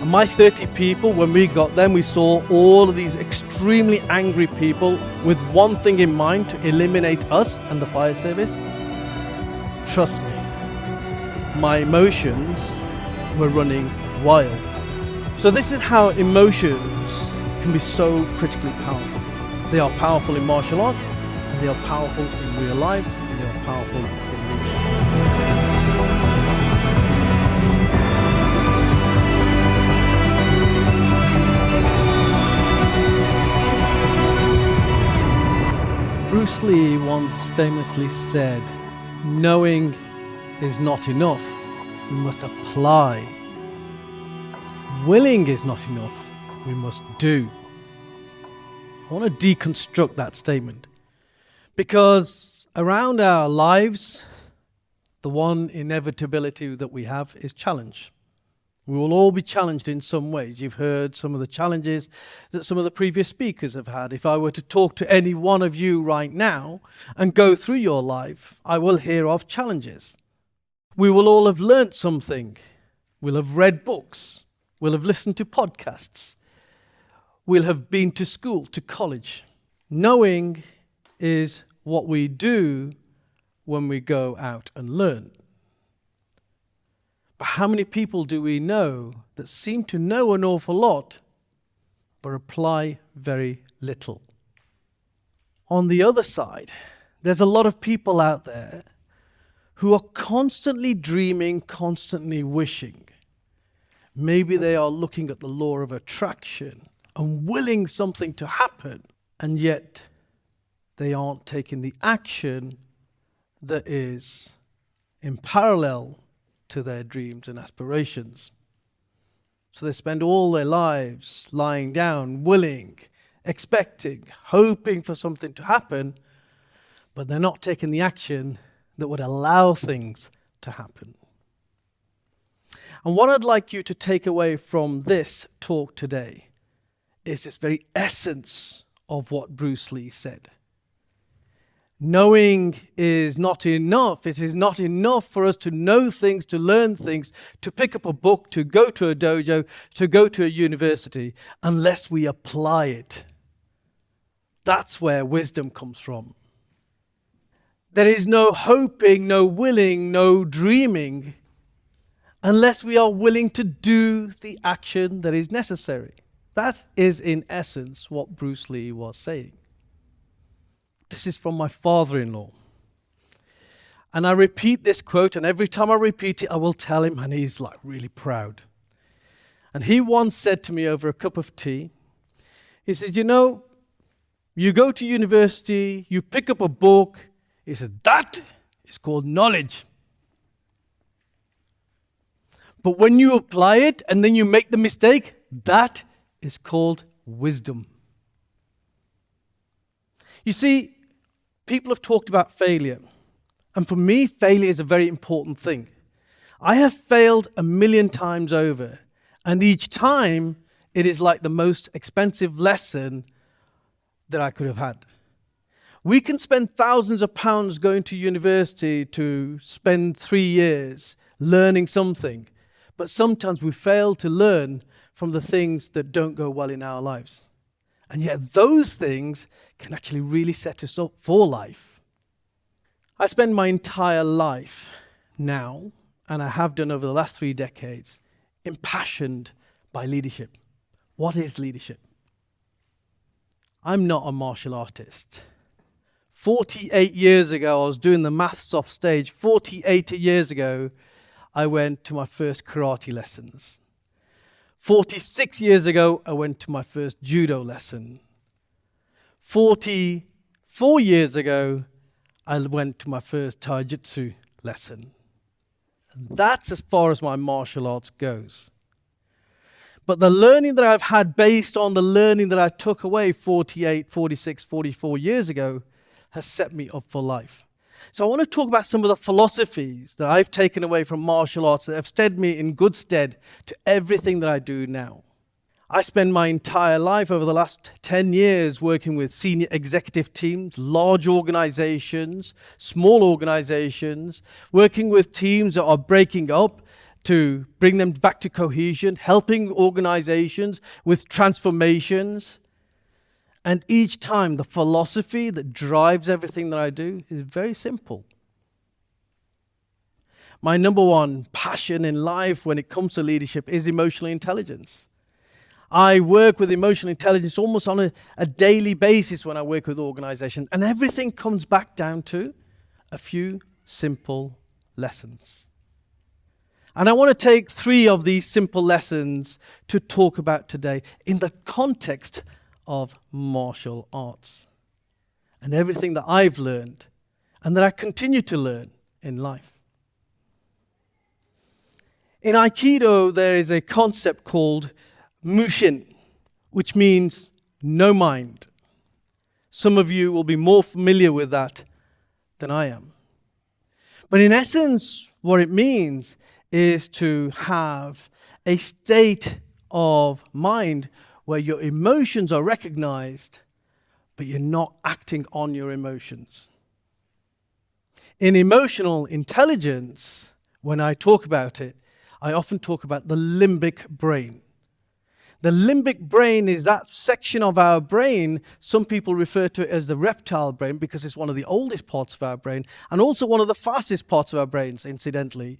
And my 30 people, when we got them, we saw all of these extremely angry people with one thing in mind: to eliminate us and the fire service. Trust me, my emotions were running wild. So this is how emotions can be so critically powerful. They are powerful in martial arts, and they are powerful in real life, and they are powerful in leadership. Bruce Lee once famously said, "Knowing is not enough, we must apply. Willing is not enough, we must do." I want to deconstruct that statement, because around our lives, the one inevitability that we have is challenge. We will all be challenged in some ways. You've heard some of the challenges that some of the previous speakers have had. If I were to talk to any one of you right now and go through your life, I will hear of challenges. We will all have learnt something. We'll have read books. We'll have listened to podcasts. We'll have been to school, to college. Knowing is what we do when we go out and learn. But how many people do we know that seem to know an awful lot, but apply very little? On the other side, there's a lot of people out there who are constantly dreaming, constantly wishing. Maybe they are looking at the law of attraction and willing something to happen, and yet they aren't taking the action that is in parallel to their dreams and aspirations. So they spend all their lives lying down, willing, expecting, hoping for something to happen, but they're not taking the action that would allow things to happen. And what I'd like you to take away from this talk today is this very essence of what Bruce Lee said. Knowing is not enough. It is not enough for us to know things, to learn things, to pick up a book, to go to a dojo, to go to a university, unless we apply it. That's where wisdom comes from. There is no hoping, no willing, no dreaming, unless we are willing to do the action that is necessary. That is, in essence, what Bruce Lee was saying. This is from my father-in-law. And I repeat this quote, and every time I repeat it, I will tell him, and he's like really proud. And he once said to me over a cup of tea, he said, "You know, you go to university, you pick up a book." He said, "That is called knowledge. But when you apply it and then you make the mistake, that is called wisdom." You see, people have talked about failure. And for me, failure is a very important thing. I have failed 1,000,000 times over. And each time, it is like the most expensive lesson that I could have had. We can spend thousands of pounds going to university to spend 3 years learning something. But sometimes we fail to learn from the things that don't go well in our lives. And yet those things can actually really set us up for life. I spend my entire life now, and I have done over the last 3 decades, impassioned by leadership. What is leadership? I'm not a martial artist. 48 years ago, I was doing the maths off stage. 48 years ago, I went to my first karate lessons. 46 years ago, I went to my first judo lesson. 44 years ago, I went to my first taijutsu lesson. And that's as far as my martial arts goes. But the learning that I've had based on the learning that I took away 48, 46, 44 years ago has set me up for life. So I want to talk about some of the philosophies that I've taken away from martial arts that have stood me in good stead to everything that I do now. I spend my entire life over the last 10 years working with senior executive teams, large organizations, small organizations, working with teams that are breaking up, to bring them back to cohesion, helping organizations with transformations. And each time, the philosophy that drives everything that I do is very simple. My number one passion in life when it comes to leadership is emotional intelligence. I work with emotional intelligence almost on a daily basis when I work with organizations, and everything comes back down to a few simple lessons. And I want to take 3 of these simple lessons to talk about today in the context of martial arts and everything that I've learned and that I continue to learn in life. In Aikido, there is a concept called Mushin, which means no mind. Some of you will be more familiar with that than I am. But in essence, what it means is to have a state of mind where your emotions are recognized, but you're not acting on your emotions. In emotional intelligence, when I talk about it, I often talk about the limbic brain. The limbic brain is that section of our brain, some people refer to it as the reptile brain because it's one of the oldest parts of our brain and also one of the fastest parts of our brains, incidentally.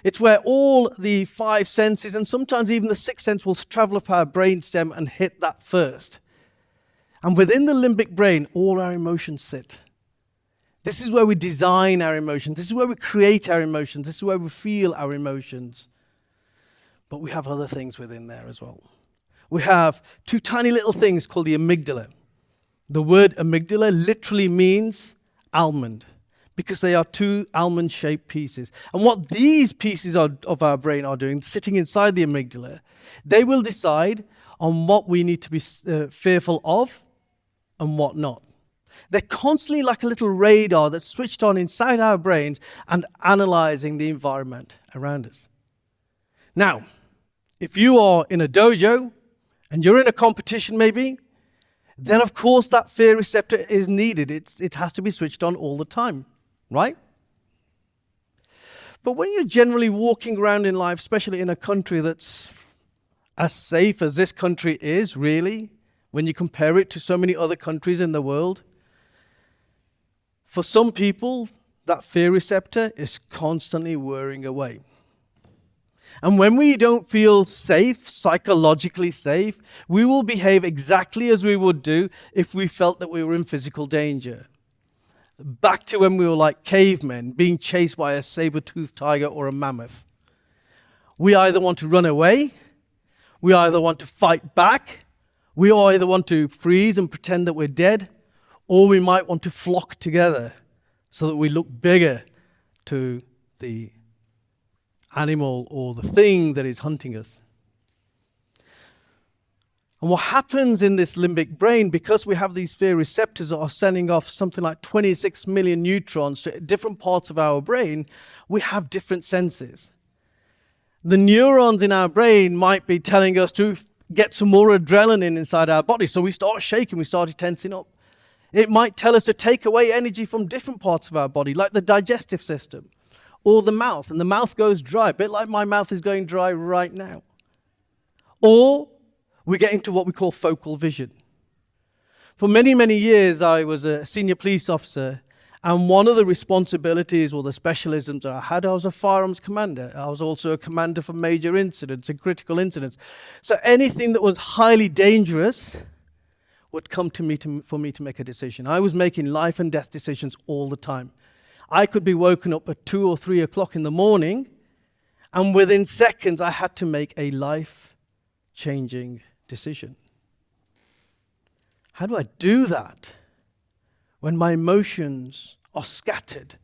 It's where all the 5 senses and sometimes even the 6th sense will travel up our brainstem and hit that first. And within the limbic brain, all our emotions sit. This is where we design our emotions. This is where we create our emotions. This is where we feel our emotions. But we have other things within there as well. We have 2 tiny little things called the amygdala. The word amygdala literally means almond because they are 2 almond-shaped pieces. And what these pieces of our brain are doing, sitting inside the amygdala, they will decide on what we need to be fearful of and what not. They're constantly like a little radar that's switched on inside our brains and analyzing the environment around us. Now, if you are in a dojo, and you're in a competition maybe, then of course that fear receptor is needed. It has to be switched on all the time, right? But when you're generally walking around in life, especially in a country that's as safe as this country is, really, when you compare it to so many other countries in the world, for some people, that fear receptor is constantly whirring away. And when we don't feel safe, psychologically safe, we will behave exactly as we would do if we felt that we were in physical danger. Back to when we were like cavemen, being chased by a saber-toothed tiger or a mammoth. We either want to run away, we either want to fight back, we either want to freeze and pretend that we're dead, or we might want to flock together so that we look bigger to the animal or the thing that is hunting us. And what happens in this limbic brain, because we have these fear receptors that are sending off something like 26 million neutrons to different parts of our brain, we have different senses. The neurons in our brain might be telling us to get some more adrenaline inside our body, so we start shaking, we start tensing up. It might tell us to take away energy from different parts of our body, like the digestive system. Or the mouth, and the mouth goes dry, a bit like my mouth is going dry right now. Or we get into what we call focal vision. For many, many years, I was a senior police officer, and one of the responsibilities or the specialisms that I was a firearms commander. I was also a commander for major incidents and critical incidents. So anything that was highly dangerous would come to me for me to make a decision. I was making life and death decisions all the time. I could be woken up at 2 or 3 o'clock in the morning, and within seconds, I had to make a life-changing decision. How do I do that when my emotions are scattered?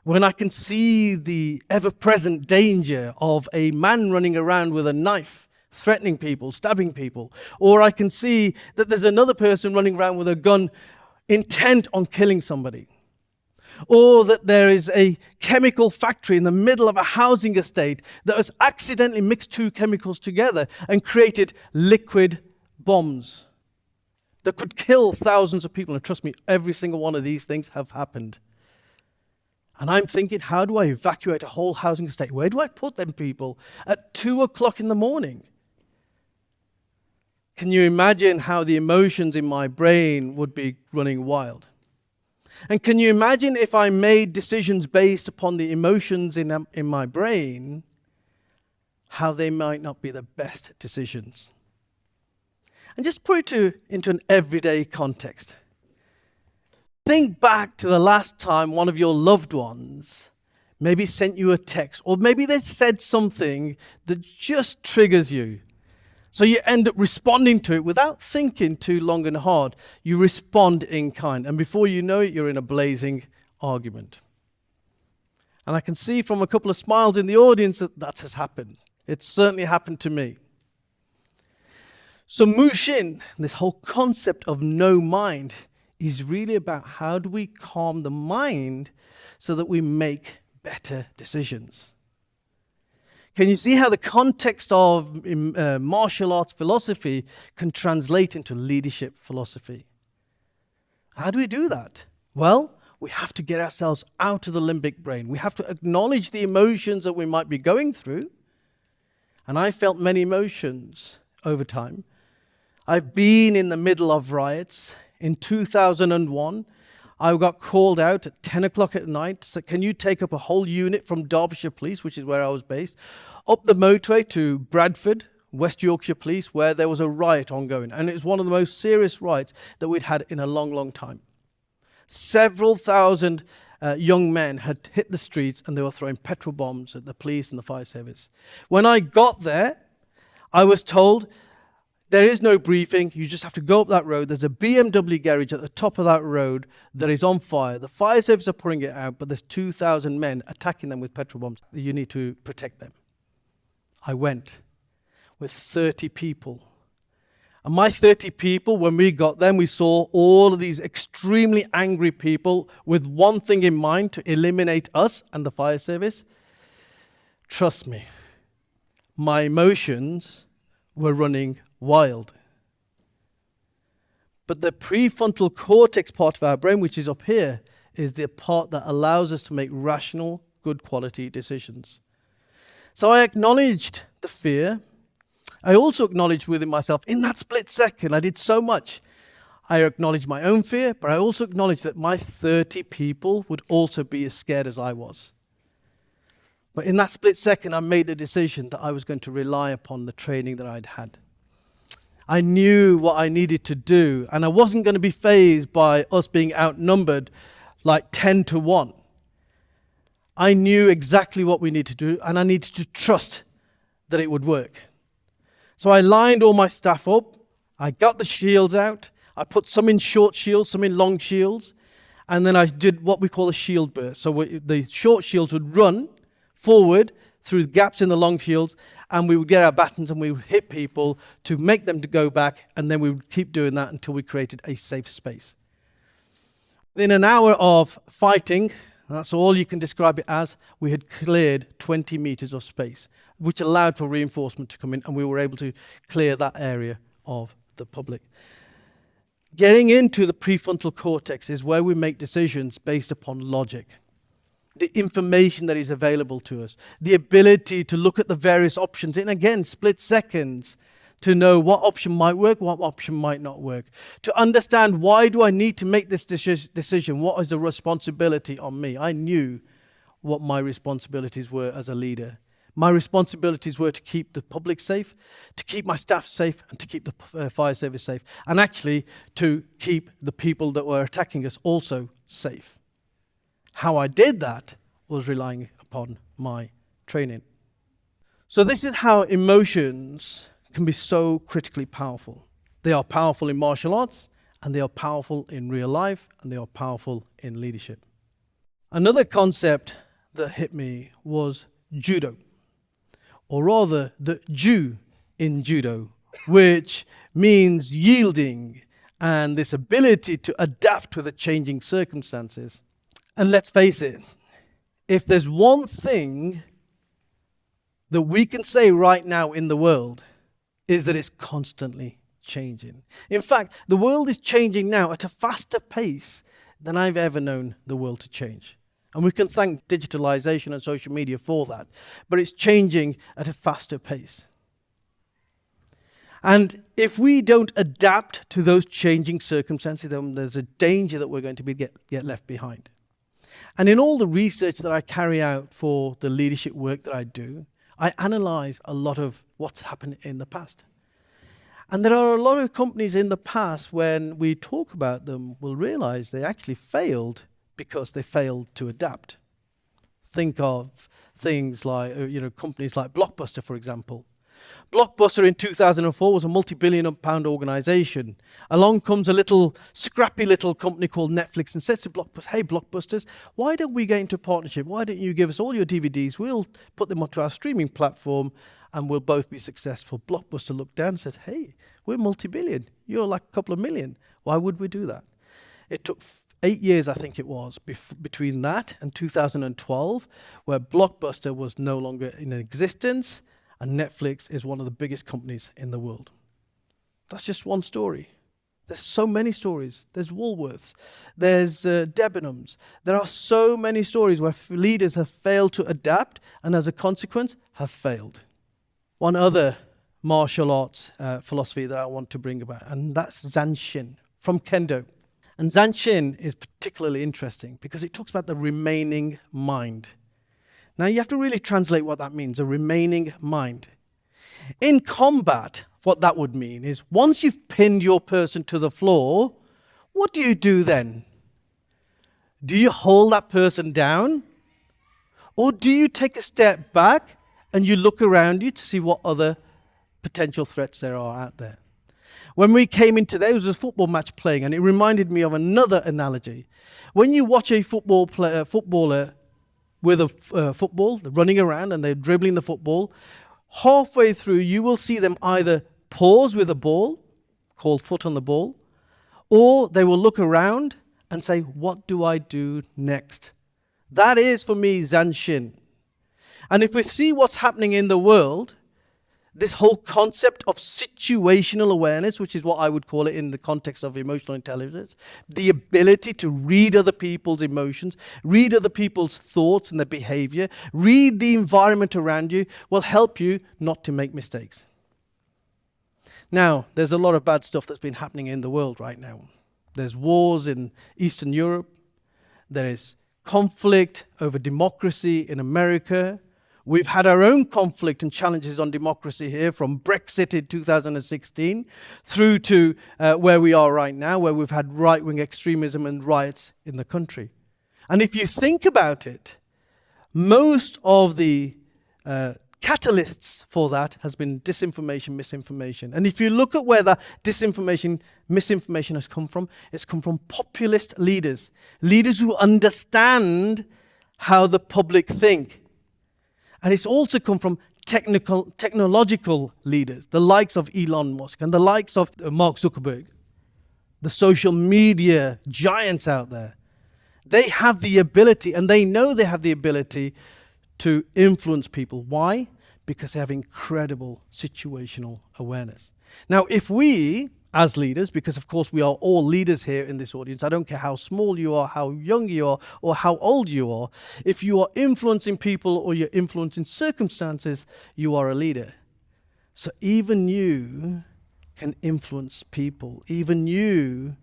When I can see the ever-present danger of a man running around with a knife, threatening people, stabbing people, or I can see that there's another person running around with a gun intent on killing somebody. Or that there is a chemical factory in the middle of a housing estate that has accidentally mixed 2 chemicals together and created liquid bombs that could kill thousands of people. And trust me, every single one of these things have happened. And I'm thinking, how do I evacuate a whole housing estate? Where do I put them people at 2 o'clock in the morning? Can you imagine how the emotions in my brain would be running wild? And can you imagine if I made decisions based upon the emotions in my brain, how they might not be the best decisions? And just put it into an everyday context. Think back to the last time one of your loved ones maybe sent you a text, or maybe they said something that just triggers you. So you end up responding to it without thinking too long and hard. You respond in kind, and before you know it, you're in a blazing argument. And I can see from a couple of smiles in the audience that has happened. It's certainly happened to me. So Mushin, this whole concept of no mind, is really about how do we calm the mind so that we make better decisions. Can you see how the context of martial arts philosophy can translate into leadership philosophy? How do we do that? Well, we have to get ourselves out of the limbic brain. We have to acknowledge the emotions that we might be going through. And I felt many emotions over time. I've been in the middle of riots. In 2001, I got called out at 10 o'clock at night. So can you take up a whole unit from Derbyshire Police, which is where I was based, up the motorway to Bradford, West Yorkshire Police, where there was a riot ongoing. And it was one of the most serious riots that we'd had in a long, long time. Several thousand young men had hit the streets and they were throwing petrol bombs at the police and the fire service. When I got there, I was told, there is no briefing. You just have to go up that road. There's a BMW garage at the top of that road that is on fire. The fire service are putting it out, but there's 2,000 men attacking them with petrol bombs. You need to protect them. I went with 30 people. And my 30 people, when we got them, we saw all of these extremely angry people with one thing in mind, to eliminate us and the fire service. Trust me, my emotions were running wild. But the prefrontal cortex part of our brain, which is up here, is the part that allows us to make rational, good quality decisions. So I acknowledged the fear. I also acknowledged within myself, in that split second, I did so much. I acknowledged my own fear, but I also acknowledged that my 30 people would also be as scared as I was. But in that split second, I made a decision that I was going to rely upon the training that I'd had. I knew what I needed to do, and I wasn't going to be fazed by us being outnumbered like 10 to 1. I knew exactly what we needed to do, and I needed to trust that it would work. So I lined all my staff up. I got the shields out. I put some in short shields, some in long shields, and then I did what we call a shield burst. So the short shields would run forward through gaps in the long shields, and we would get our batons and we would hit people to make them to go back, and then we would keep doing that until we created a safe space. Within an hour of fighting, that's all you can describe it as, we had cleared 20 meters of space, which allowed for reinforcement to come in, and we were able to clear that area of the public. Getting into the prefrontal cortex is where we make decisions based upon logic. The information that is available to us, the ability to look at the various options in, again, split seconds, to know what option might work, what option might not work, to understand why do I need to make this decision, what is the responsibility on me. I knew what my responsibilities were as a leader. My responsibilities were to keep the public safe, to keep my staff safe, and to keep the fire service safe, and actually to keep the people that were attacking us also safe. How I did that was relying upon my training. So this is how emotions can be so critically powerful. They are powerful in martial arts, and they are powerful in real life, and they are powerful in leadership. Another concept that hit me was judo, or rather the ju in judo, which means yielding and this ability to adapt to the changing circumstances. And let's face it, if there's one thing that we can say right now in the world, is that it's constantly changing. In fact, the world is changing now at a faster pace than I've ever known the world to change. And we can thank digitalization and social media for that. But it's changing at a faster pace. And if we don't adapt to those changing circumstances, then there's a danger that we're going to get left behind. And in all the research that I carry out for the leadership work that I do, I analyze a lot of what's happened in the past. And there are a lot of companies in the past, when we talk about them, will realize they actually failed because they failed to adapt. Think of things like, companies like Blockbuster, for example. Blockbuster in 2004 was a multi-billion-pound organization. Along comes a scrappy little company called Netflix and says to Blockbuster, hey, Blockbusters, why don't we get into partnership? Why don't you give us all your DVDs? We'll put them onto our streaming platform and we'll both be successful. Blockbuster looked down and said, hey, we're multi-billion. You're like a couple of million. Why would we do that? It took 8 years, I think it was, between that and 2012, where Blockbuster was no longer in existence, and Netflix is one of the biggest companies in the world. That's just one story. There's so many stories. There's Woolworths. There's Debenhams. There are so many stories where leaders have failed to adapt and as a consequence have failed. One other martial arts philosophy that I want to bring about, and that's Zanshin from Kendo. And Zanshin is particularly interesting because it talks about the remaining mind. Now, you have to really translate what that means, a remaining mind. In combat, what that would mean is once you've pinned your person to the floor, what do you do then? Do you hold that person down? Or do you take a step back and you look around you to see what other potential threats there are out there? When we came in today, there was a football match playing, and it reminded me of another analogy. When you watch a footballer with a football, they're running around and they're dribbling the football, halfway through you will see them either pause with a ball, called foot on the ball, or they will look around and say, what do I do next? That is, for me, Zanshin. And if we see what's happening in the world, this whole concept of situational awareness, which is what I would call it in the context of emotional intelligence, the ability to read other people's emotions, read other people's thoughts and their behavior, read the environment around you, will help you not to make mistakes. Now, there's a lot of bad stuff that's been happening in the world right now. There's wars in Eastern Europe. There is conflict over democracy in America. We've had our own conflict and challenges on democracy here, from Brexit in 2016 through to where we are right now, where we've had right-wing extremism and riots in the country. And if you think about it, most of the catalysts for that has been disinformation, misinformation. And if you look at where the disinformation, misinformation has come from, it's come from populist leaders, leaders who understand how the public think. And it's also come from technological leaders, the likes of Elon Musk and the likes of Mark Zuckerberg, the social media giants out there. They have the ability, and they know they have the ability to influence people. Why? Because they have incredible situational awareness. Now, if we, as leaders, because of course we are all leaders here in this audience, I don't care how small you are, how young you are, or how old you are, if you are influencing people or you're influencing circumstances, you are a leader. So even you can influence people. Even you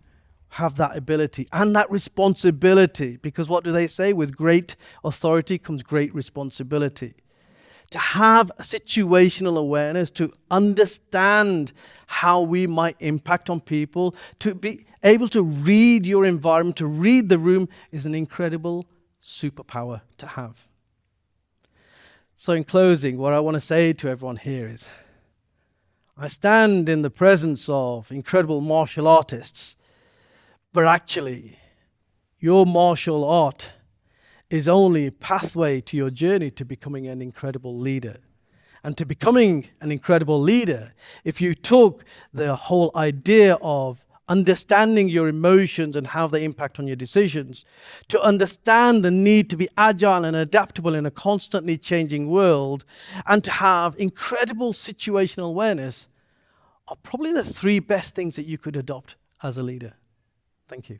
have that ability and that responsibility, because what do they say? With great authority comes great responsibility. To have situational awareness, to understand how we might impact on people, to be able to read your environment, to read the room, is an incredible superpower to have. So in closing, what I want to say to everyone here is, I stand in the presence of incredible martial artists, but actually, your martial art is only a pathway to your journey to becoming an incredible leader. And to becoming an incredible leader, if you took the whole idea of understanding your emotions and how they impact on your decisions, to understand the need to be agile and adaptable in a constantly changing world, and to have incredible situational awareness, are probably the three best things that you could adopt as a leader. Thank you.